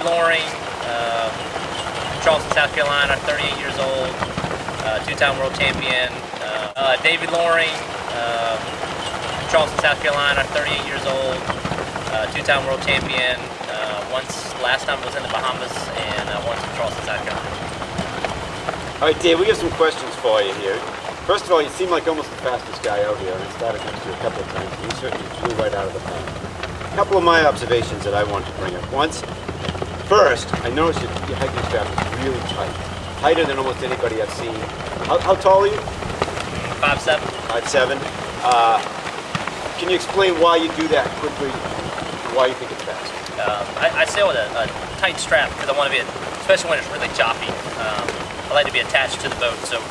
Loring, Charleston, South Carolina, 38 years old, two-time world champion. David Loring, Charleston, South Carolina, 38 years old, two-time world champion. Last time was in the Bahamas, and once in Charleston, South Carolina. All right, Dave, we have some questions for you here. First of all, you seem like almost the fastest guy out here, and I started next to you a couple of times, and you certainly flew right out of the plane. A couple of my observations that I wanted to bring up. First, I noticed your hiking strap is really tight. Tighter than almost anybody I've seen. How tall are you? 5'7". 5'7". Can you explain why you do that quickly, why you think it's fast? I sail with a tight strap because I want to be, especially when it's really choppy. I like to be attached to the boat. So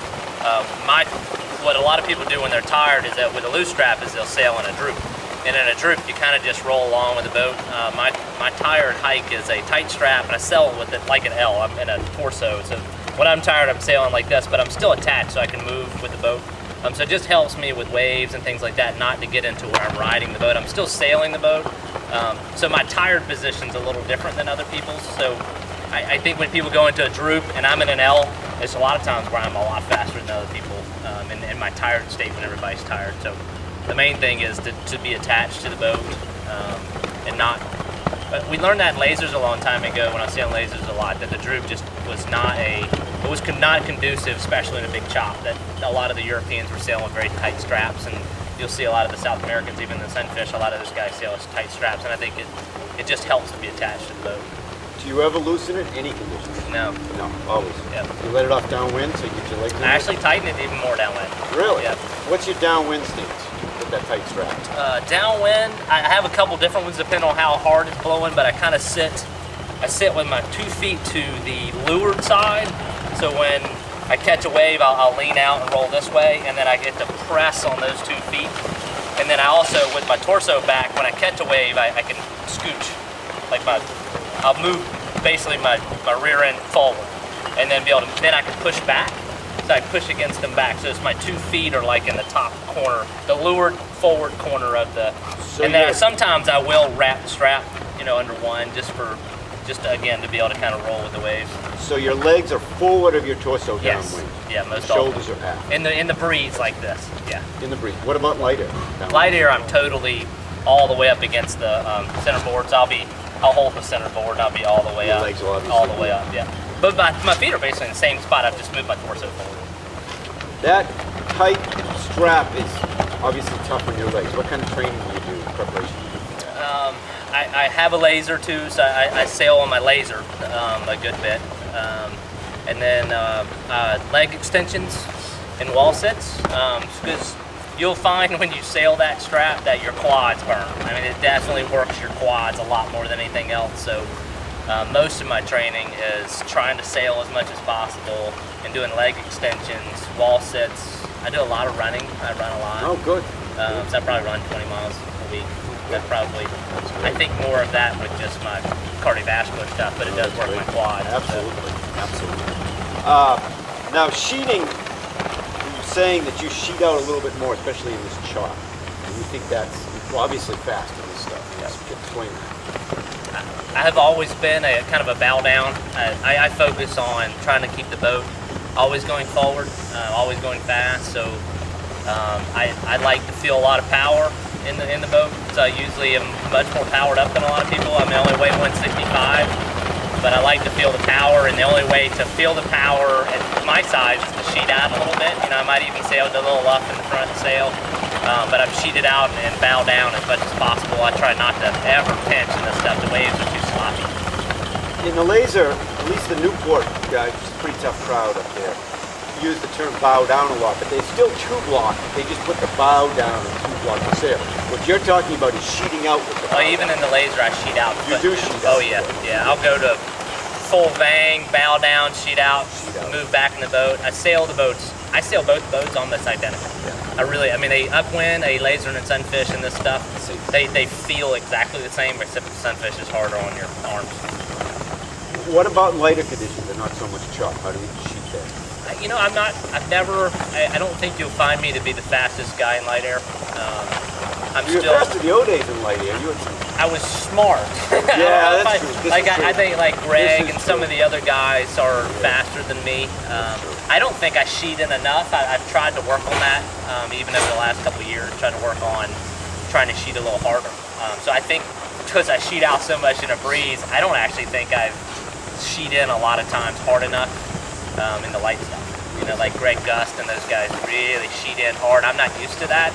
what a lot of people do when they're tired is that with a loose strap is they'll sail in a droop. And in a droop, you kind of just roll along with the boat. My tired hike is a tight strap, and I sail with it like an L. I'm in a torso, so when I'm tired, I'm sailing like this, but I'm still attached, so I can move with the boat. So it just helps me with waves and things like that, not to get into where I'm riding the boat. I'm still sailing the boat, so my tired position's a little different than other people's. So I think when people go into a droop and I'm in an L, it's a lot of times where I'm a lot faster than other people in my tired state when everybody's tired. So the main thing is to be attached to the boat and not. But we learned that in lasers a long time ago when I was sailing lasers a lot, that the droop just was not not conducive, especially in a big chop. That a lot of the Europeans were sailing with very tight straps, and you'll see a lot of the South Americans, even the Sunfish, a lot of those guys sail with tight straps, and I think it just helps to be attached to the boat. Do you ever loosen it? Any conditions? No. No, always. Yep. You let it off downwind so you get your legs in I actually tighten it even more downwind. Really? Yep. What's your downwind stance with that tight strap? Downwind, I have a couple different ones depending on how hard it's blowing, but I kind of sit with my 2 feet to the leeward side. So when I catch a wave, I'll lean out and roll this way, and then I get to press on those 2 feet. And then I also, with my torso back, when I catch a wave, I can scooch. I'll move basically my rear end forward, and then then I can push back. So I push against them back. So it's my 2 feet are like in the top corner, the leeward forward corner of the. So and then sometimes I will wrap the strap, under one, just again to be able to kind of roll with the waves. So your legs are forward of your torso downwind. Yeah, most shoulders are aft. In the breeze like this. Yeah. In the breeze. What about light air? Downwind? Light air, I'm totally all the way up against the center boards. I'll hold the center board and I'll be all the way up. Legs will obviously all the way up, yeah. But my feet are basically in the same spot. I've just moved my torso forward. That tight strap is obviously tough on your legs. What kind of training do you do in preparation? I have a laser too, so I sail on my laser a good bit. And then leg extensions and wall sits. Because you'll find when you sail that strap that your quads burn. I mean, it definitely works your quads a lot more than anything else. So most of my training is trying to sail as much as possible and doing leg extensions, wall sits. I do a lot of running. I run a lot. Oh, good. So I probably run 20 miles a week. I think more of that with just my cardiovascular stuff, but it does work my quad. Absolutely, absolutely. Now sheeting, you're saying that you sheet out a little bit more, especially in this chop. And you think that's obviously fast in this stuff. Yes. Explain that. I have always been a kind of a bow down. I focus on trying to keep the boat always going forward, always going fast. So I like to feel a lot of power in the boat. So I usually am much more powered up than a lot of people. I only weigh 165, but I like to feel the power, and the only way to feel the power at my size is to sheet out a little bit. I might even sail with a little up in the front sail, but I'm sheeted out and bow down as much as possible. I try not to ever pinch in this stuff. The waves are too sloppy. In the laser, at least the Newport guys, it's a pretty tough crowd up there, use the term bow down a lot, but they still two block. They just put the bow down and two block the sail. What you're talking about is sheeting out with the bow. Even in the laser, I sheet out. You do sheet out? Oh yeah, yeah. I'll go to full vang, bow down, sheet out, move back in the boat. I sail both boats almost identical. Yeah. They upwind, a laser and a Sunfish and this stuff, they feel exactly the same, except the Sunfish is harder on your arms. What about lighter conditions and not so much chop? How do you sheet that? I don't think you'll find me to be the fastest guy in light air. You're faster the O days in light air. I was smart. Yeah, that's true. This Like is true. I think like Greg This is and some true. of the other guys are faster than me. I don't think I sheet in enough. I've tried to work on that, even over the last couple of years, trying to work on trying to sheet a little harder. So I think because I sheet out so much in a breeze, I don't actually think I've sheet in a lot of times hard enough in the light stuff. You know, like Greg Gust and those guys really sheet in hard. I'm not used to that.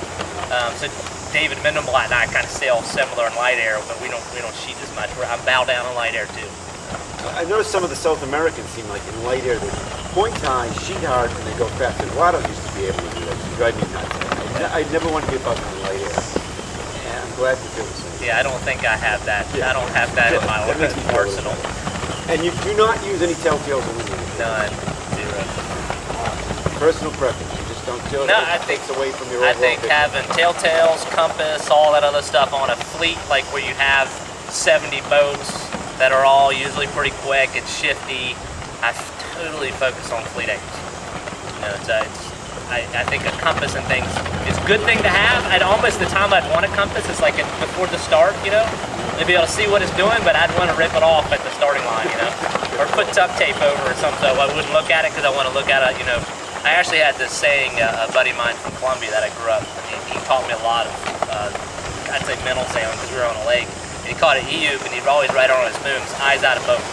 So David Mendenblatt and I kind of sail similar in light air, but we don't sheet as much. I'm bow down in light air too. I noticed some of the South Americans seem like in light air they point high, sheet hard, and they go fast. And Waddle used to be able to do that. It drive me nuts. I never want to be above in light air. And I'm glad to feel the same. Yeah, I don't think I have that. I don't have that in my That makes me feel arsenal. And you do not use any telltales aluminum. None. Zero. Personal preference. You just don't feel it. No, It I think- takes away from your I overall think picture. having Telltales, Compass, all that other stuff on a fleet, like where you have 70 boats that are all usually pretty quick and shifty, I totally focus on fleet aims. You know, I think a compass and things is a good thing to have. I'd almost, the time I'd want a compass is like before the start, you know, to be able to see what it's doing, but I'd want to rip it off at the starting line, you know, or put duct tape over or something so I wouldn't look at it because I want to look at it, you know. I actually had this saying, a buddy of mine from Columbia that I grew up, he taught me a lot of, I'd say mental sailing because we were on a lake. And he caught an EUP and he'd always write on his booms, eyes out of boat.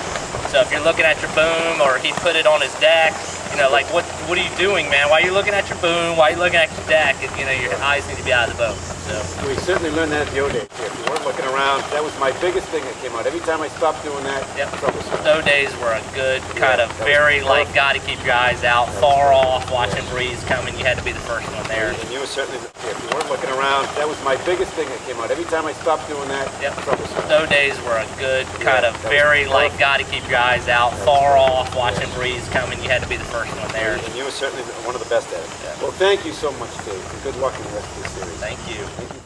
So if you're looking at your boom or he'd put it on his deck, you know, like what are you doing, man? Why are you looking at your boom? Why are you looking at your deck? And, you know, your eyes need to be out of the boat. So We certainly learned that at the O-Day. If you weren't looking around, that was my biggest thing that came out. Every time I stopped doing that, Yep. trouble started. those days were a good kind of that was very like perfect. gotta keep your eyes out, far off, watching breeze coming. You had to be the first one there. And you were certainly, if you weren't looking around, that was my biggest thing that came out. Every time I stopped doing that, Yep. trouble started. Those days were a good kind of that was very like perfect. gotta keep your eyes out, far off, watching breeze coming. You had to be the first one there. And you were certainly one of the best at it. Yeah. Well, thank you so much, Dave, and good luck in the rest of the series. Thank you. Thank you.